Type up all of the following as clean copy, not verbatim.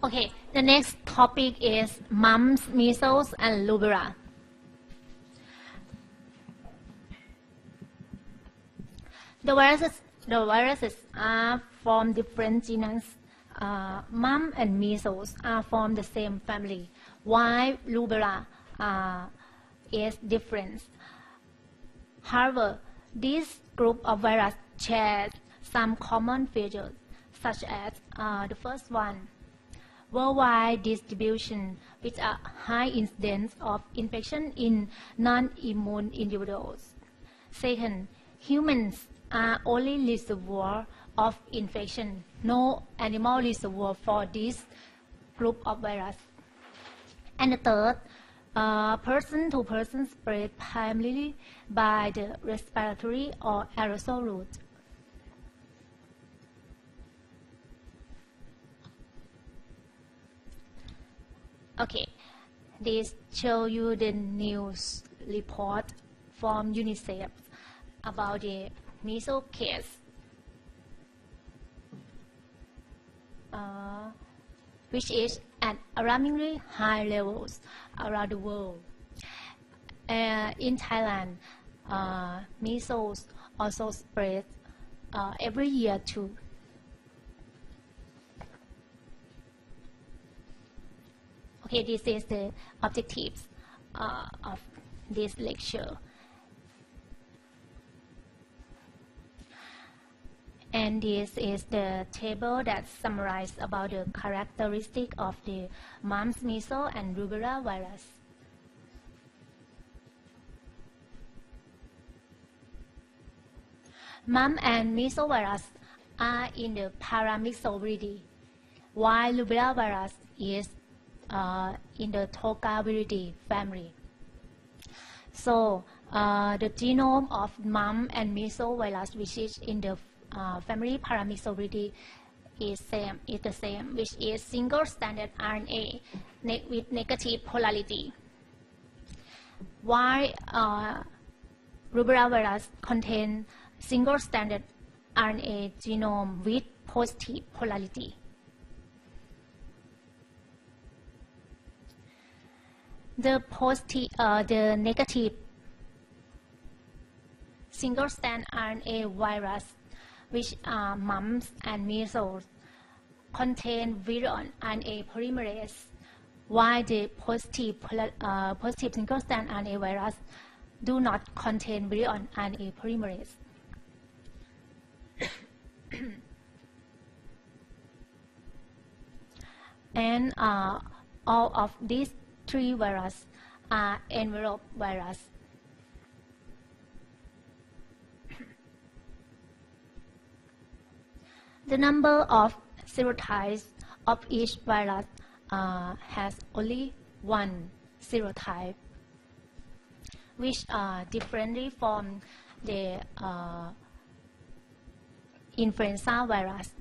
Okay, the next topic is mumps, measles, and rubella. The viruses are from different genus. Mumps and measles are from the same family, while rubella is different. However, this group of viruses shares some common features, such as the first one, worldwide distribution with a high incidence of infection in non-immune individuals. Second, humans are only reservoir of infection, no animal reservoir for this group of virus. And the third, person-to-person spread primarily by the respiratory or aerosol route. Okay, this shows you the news report from UNICEF about the measles case, which is at alarmingly high levels around the world. In Thailand, measles also spread every year too. Okay, this is the objectives of this lecture. And this is the table that summarizes about the characteristic of the mumps, measles, and rubella virus. Mumps and measles virus are in the paramyxoviridae, while rubella virus is in the Tocaviridae family. So the genome of mumps and measles virus, which is in the family paramyxoviridae, is the same, which is single stranded RNA with negative polarity, while rubella virus contains single stranded RNA genome with positive polarity. The negative single-strand RNA virus, which are mumps and measles, contain virion RNA polymerase, while the positive single-strand RNA virus do not contain virion RNA polymerase. And all of these three viruses are envelope virus. The number of serotypes of each virus has only one serotype, which are differently from the influenza virus.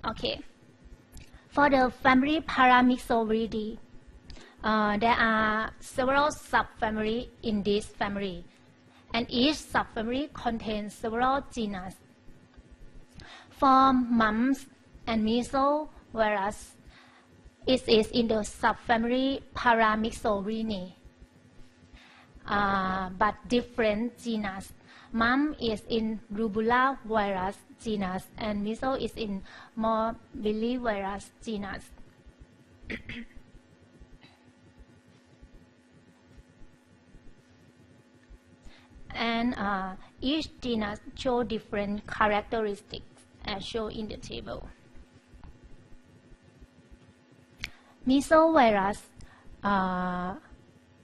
Okay, for the family paramyxoviridae, there are several subfamilies in this family, and each subfamily contains several genus. For mumps and measles virus, it is in the subfamily paramyxoviridae, but different genus. Mumps is in Rubella virus genus, and measles is in morbillivirus genus. And each genus shows different characteristics as shown in the table. Measles virus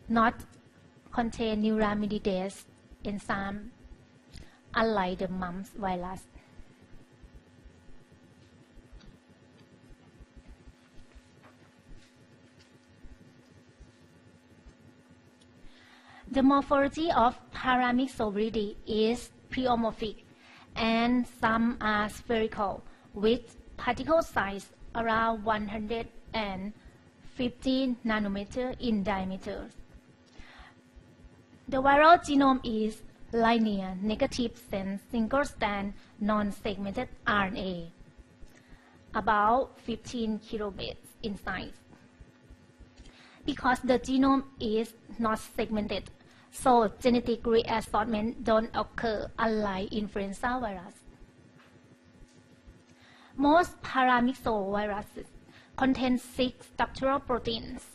not contain neuraminidase enzyme, unlike the mumps virus. The morphology of paramyxoviridae is pleomorphic, and some are spherical with particle size around 150 nanometers in diameter. The viral genome is linear negative sense single-strand non-segmented RNA, about 15 kilobases in size. Because the genome is not segmented, so genetic reassortment don't occur unlike influenza virus. Most paramyxo viruses contain 6 structural proteins.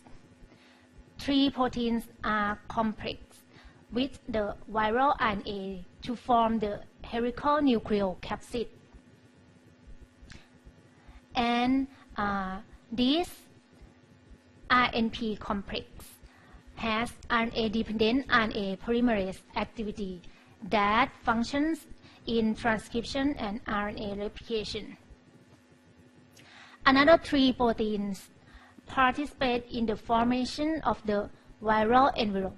3 proteins are complex with the viral RNA to form the helical nucleocapsid. And this RNP complex has RNA-dependent RNA polymerase activity that functions in transcription and RNA replication. Another 3 proteins participate in the formation of the viral envelope,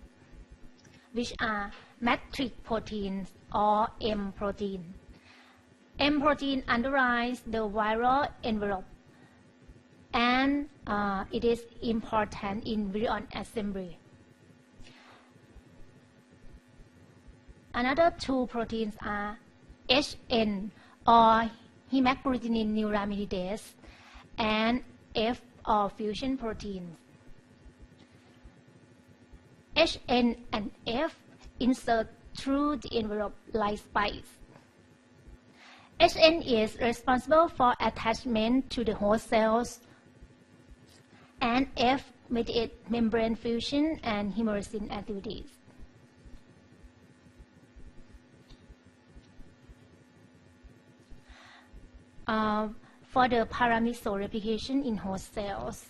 which are matrix proteins or M protein. M protein underlies the viral envelope, and it is important in virion assembly. Another 2 proteins are HN or hemagglutinin neuraminidase and F or fusion proteins. HN and F insert through the envelope like spikes. HN is responsible for attachment to the host cells, and F mediates membrane fusion and hemolysis activities. For the paramyxo replication in host cells,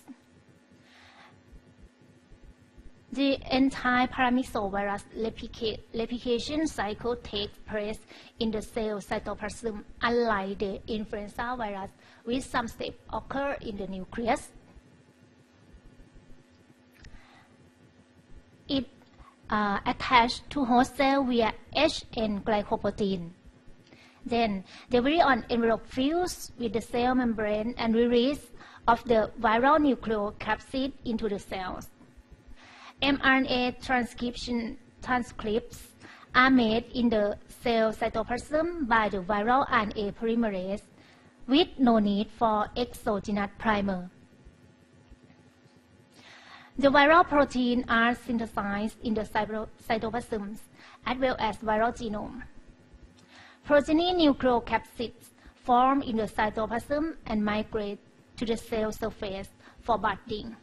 the anti-paramyxo virus replication cycle takes place in the cell cytoplasm, unlike the influenza virus, with some steps occur in the nucleus. It attaches to host cell via HN glycoprotein. Then the virion envelope fills with the cell membrane and release of the viral nucleocapsid into the cells. mRNA transcripts are made in the cell cytoplasm by the viral RNA polymerase with no need for exogenous primer. The viral proteins are synthesized in the cytoplasms as well as viral genome. Progeny nucleocapsids form in the cytoplasm and migrate to the cell surface for budding.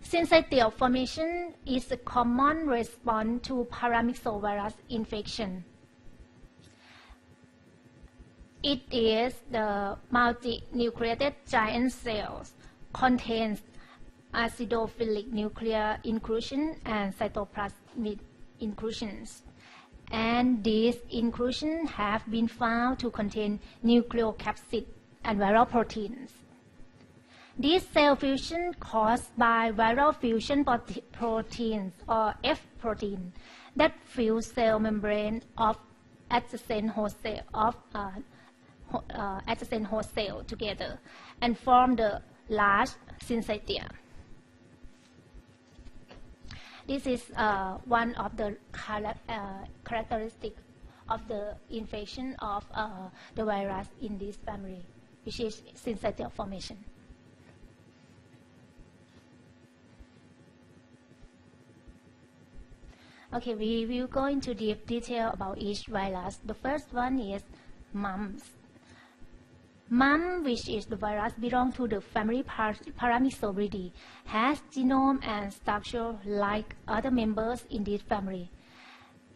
Syncytial formation is a common response to paramyxovirus infection. It is the multinucleated giant cells contains acidophilic nuclear inclusion and cytoplasmic inclusions, and these inclusions have been found to contain nucleocapsid and viral proteins. This cell fusion caused by viral fusion proteins or F protein that fuse cell membrane of adjacent host cell together and form the large syncytia. This is one of the characteristics of the infection of the virus in this family, which is syncytial formation. Okay, we will go into deep detail about each virus. The first one is Mumps. Mump, which is the virus, belongs to the family Paramyxoviridae, has genome and structure like other members in this family,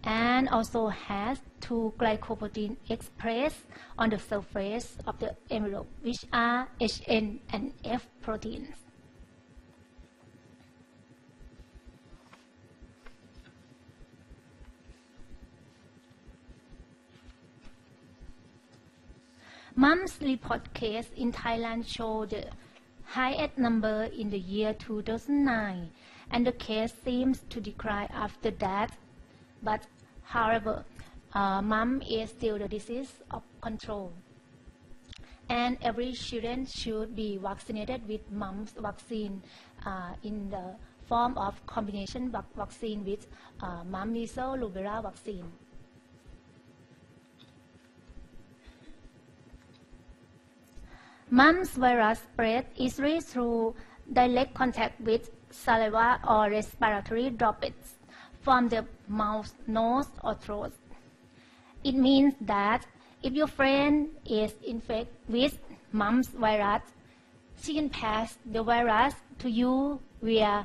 and also has 2 glycoproteins expressed on the surface of the envelope, which are HN and F proteins. Mump's report case in Thailand showed the highest number in the year 2009, and the case seems to decline after that. But however, mump is still the disease of control, and every student should be vaccinated with mumps vaccine in the form of combination vaccine with mumps, measles, rubella vaccine. Mumps virus spread easily through direct contact with saliva or respiratory droplets from the mouth, nose, or throat. It means that if your friend is infected with mumps virus, she can pass the virus to you via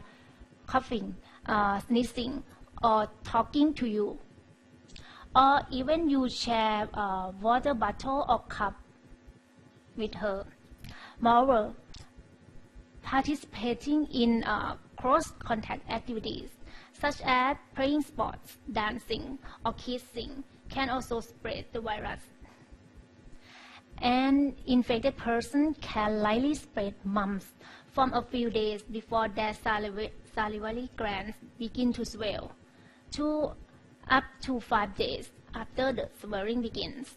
coughing, sneezing, or talking to you. Or even you share a water bottle or cup with her. Moreover, participating in cross-contact activities such as playing sports, dancing, or kissing can also spread the virus. An infected person can likely spread mumps from a few days before their salivary glands begin to swell to up to 5 days after the swelling begins.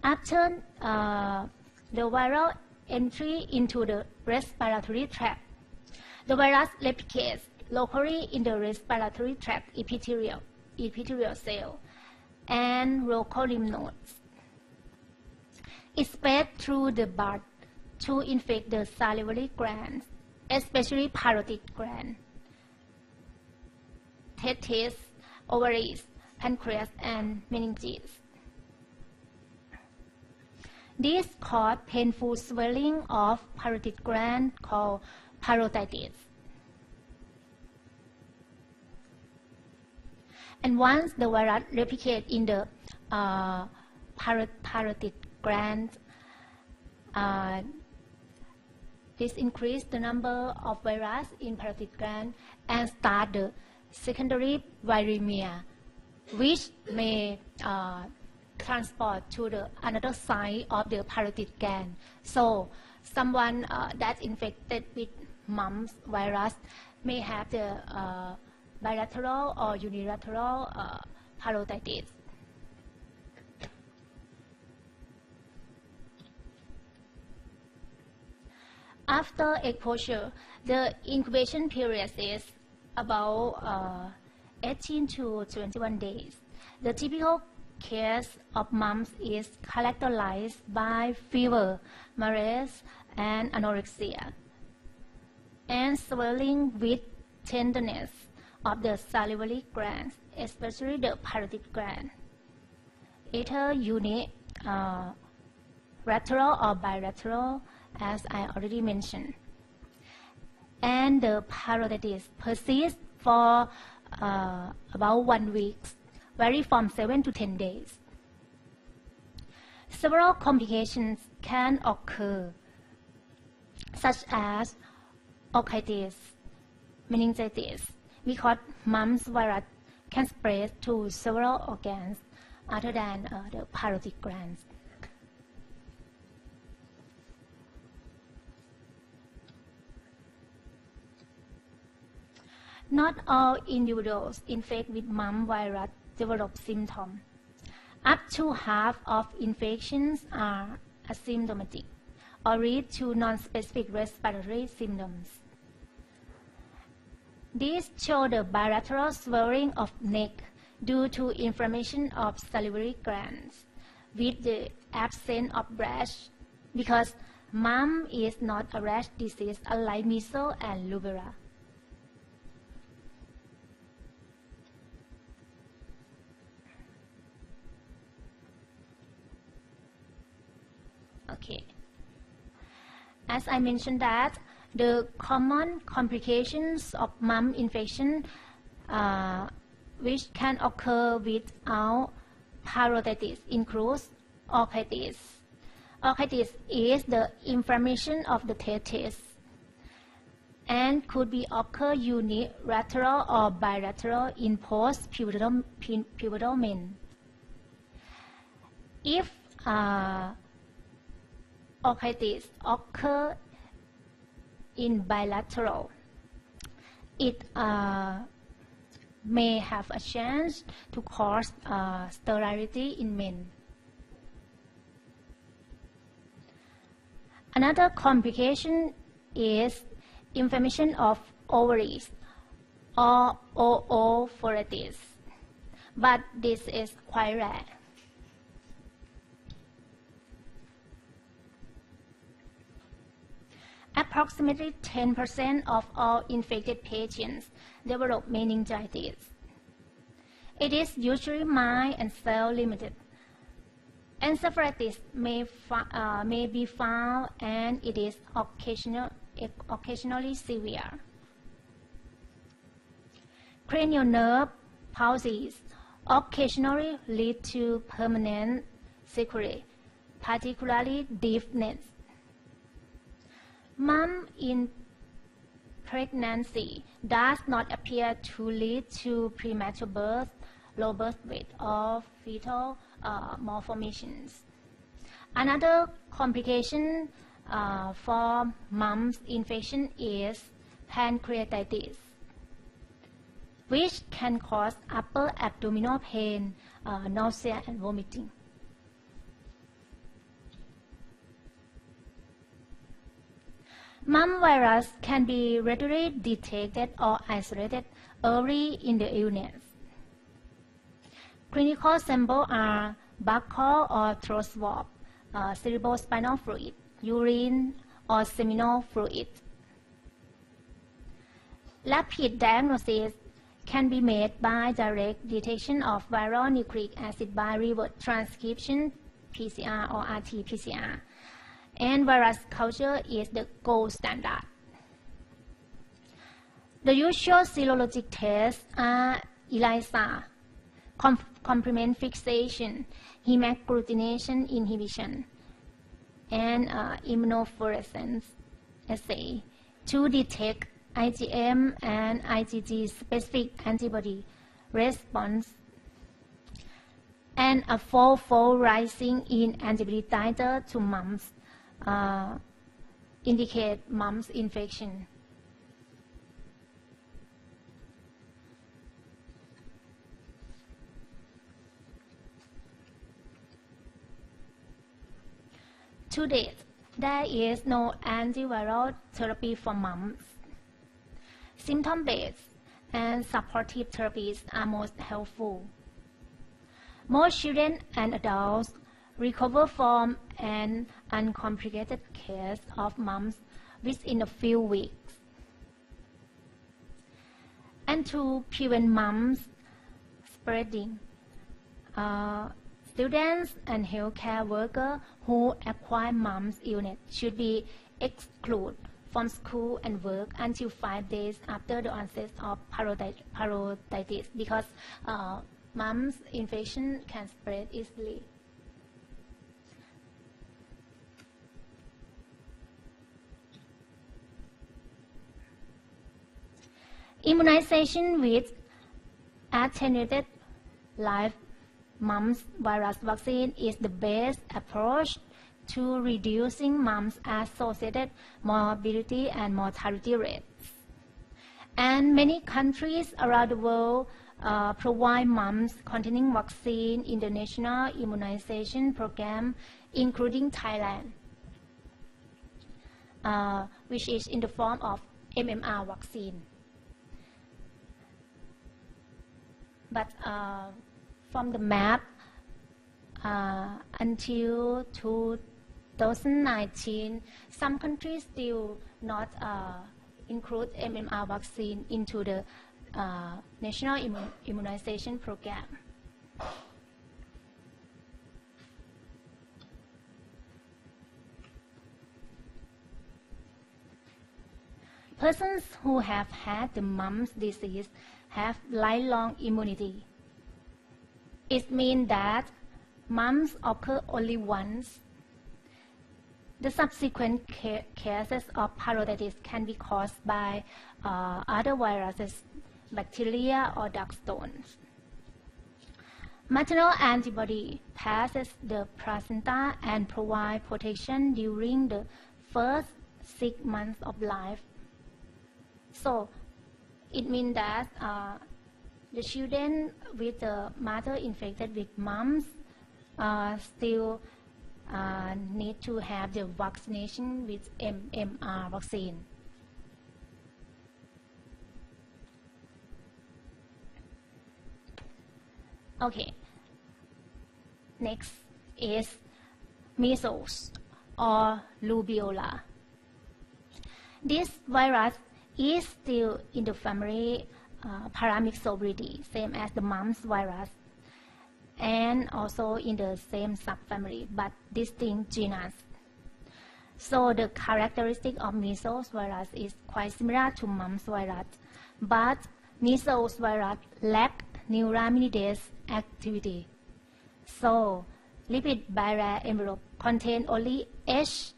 After the viral entry into the respiratory tract, the virus replicates locally in the respiratory tract epithelial cell and local lymph nodes. It spreads through the blood to infect the salivary glands, especially parotid gland, testes, ovaries, pancreas, and meninges. This causes painful swelling of parotid gland called parotitis. And once the virus replicates in the parotid gland, this increases the number of virus in parotid gland and start the secondary viremia, which may transport to the another side of the parotid gland. So someone that's infected with mumps virus may have the bilateral or unilateral parotitis. After exposure, the incubation period is about 18 to 21 days. The typical case of mumps is characterized by fever, malaise, and anorexia, and swelling with tenderness of the salivary glands, especially the parotid gland, either unilateral or bilateral, as I already mentioned. And the parotitis persists for about 1 week, vary from 7 to 10 days. Several complications can occur, such as orchitis, meningitis, because mumps virus can spread to several organs other than the parotid glands. Not all individuals infected with mumps virus develop symptoms. Up to half of infections are asymptomatic or lead to non-specific respiratory symptoms. These show the bilateral swelling of neck due to inflammation of salivary glands with the absence of rash, because mumps is not a rash disease unlike measles and rubella. Okay. As I mentioned that the common complications of mumps infection which can occur without parotitis includes orchitis. Orchitis is the inflammation of the testes and could be occur unilateral or bilateral in post-pubertal men. If orchitis occur in bilateral, it may have a chance to cause sterility in men. Another complication is inflammation of ovaries or oophoretis, but this is quite rare. Approximately 10% of all infected patients develop meningitis. It is usually mild and cell-limited. Encephalitis may be found, and it is occasionally severe. Cranial nerve palsies occasionally lead to permanent sequelae, particularly deafness. Mump in pregnancy does not appear to lead to premature birth, low birth weight, or fetal malformations. Another complication for mumps infection is pancreatitis, which can cause upper abdominal pain, nausea, and vomiting. Mump virus can be readily detected or isolated early in the illness. Clinical samples are buccal or throat swab, cerebrospinal fluid, urine, or seminal fluid. Rapid diagnosis can be made by direct detection of viral nucleic acid by reverse transcription PCR or RT-PCR, and virus culture is the gold standard. The usual serologic tests are ELISA, complement fixation, hemagglutination inhibition, and immunofluorescence assay to detect IgM and IgG specific antibody response, and a fourfold rising in antibody titer to mumps indicate mumps infection. To date, there is no antiviral therapy for mumps. Symptom-based and supportive therapies are most helpful. Most children and adults recover from an uncomplicated case of mumps within a few weeks. And to prevent mumps spreading, students and healthcare workers who acquire mumps illness should be excluded from school and work until 5 days after the onset of parotiditis, because mumps infection can spread easily. Immunization with attenuated live mumps virus vaccine is the best approach to reducing mumps associated morbidity and mortality rates. And many countries around the world provide mumps containing vaccine in the national immunization program, including Thailand, which is in the form of MMR vaccine. But from the map, until 2019, some countries still not include MMR vaccine into the national immunization program. Persons who have had the mumps disease have lifelong immunity. It means that mumps occur only once. The subsequent cases of parotiditis can be caused by other viruses, bacteria, or dark stones. Maternal antibody passes the placenta and provides protection during the first 6 months of life. So it means that The children with the mother infected with mumps still need to have the vaccination with MMR vaccine. Okay, next is measles or rubella. This virus is still in the family Paramyxoviridae, same as the mumps virus, and also in the same subfamily but distinct genus. So the characteristic of measles virus is quite similar to mumps virus, but measles virus lack neuraminidase activity. So lipid barrier envelope contain only H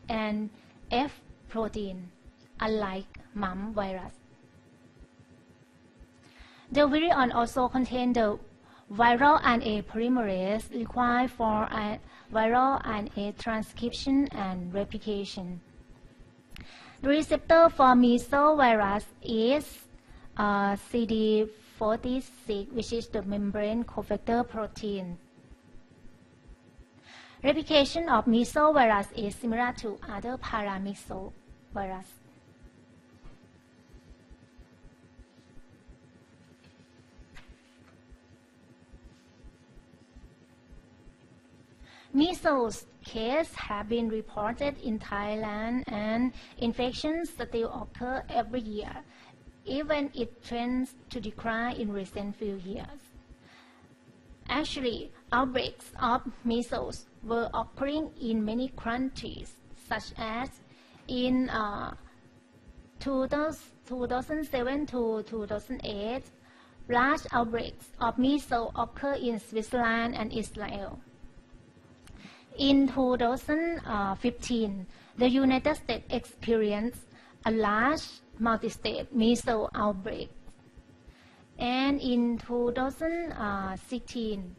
and F protein, unlike mumps virus. The virion also contains the viral RNA polymerase required for viral RNA transcription and replication. The receptor for measles virus is CD46, which is the membrane cofactor protein. Replication of measles virus is similar to other paramyxovirus virus. Measles cases have been reported in Thailand, and infections still occur every year, even it trends to decline in recent few years. Actually, outbreaks of measles were occurring in many countries, such as in 2007 to 2008, large outbreaks of measles occurred in Switzerland and Israel. In 2015, the United States experienced a large multi-state measles outbreak. And in 2016,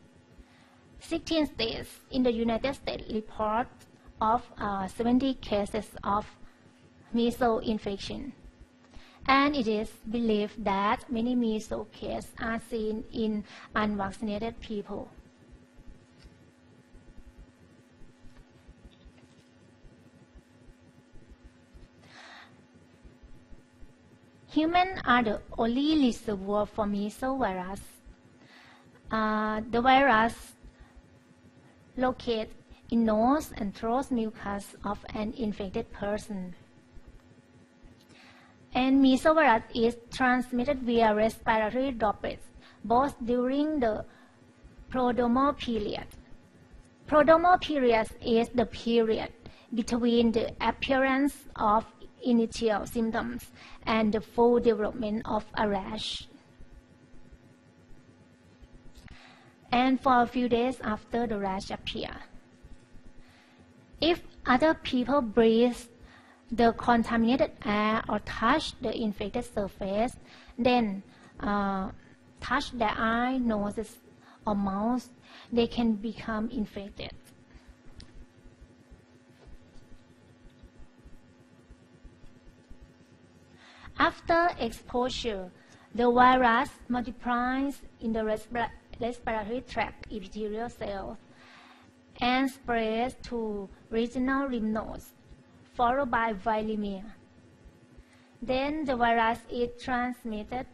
16 states in the United States report of 70 cases of measles infection. And it is believed that many measles cases are seen in unvaccinated people. Humans are the only reservoir for measles virus. The virus locates in nose and throat mucus of an infected person. And measles virus is transmitted via respiratory droplets, both during the prodromal period. Prodromal period is the period between the appearance of initial symptoms and the full development of a rash. And for a few days after the rash appears. If other people breathe the contaminated air or touch the infected surface, then touch their eye, noses, or mouth, they can become infected. After exposure, the virus multiplies in the respiratory tract epithelial cells and spreads to regional lymph nodes, followed by viremia. Then the virus is transmitted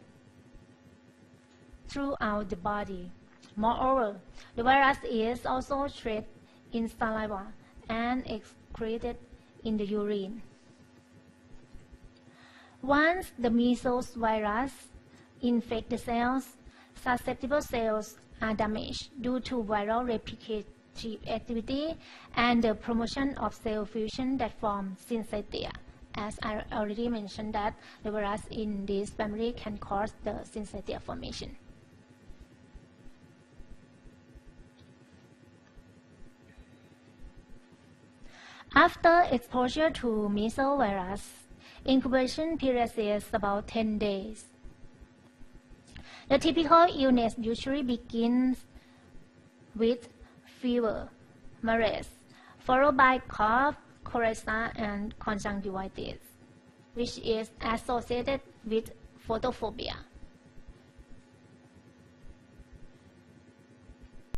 throughout the body. Moreover, the virus is also trapped in saliva and excreted in the urine. Once the measles virus infects the cells, susceptible cells are damaged due to viral replicative activity and the promotion of cell fusion that form syncytia. As I already mentioned that the virus in this family can cause the syncytia formation. After exposure to measles virus, incubation period is about 10 days. The typical illness usually begins with fever, malaise, followed by cough, coryza, and conjunctivitis, which is associated with photophobia.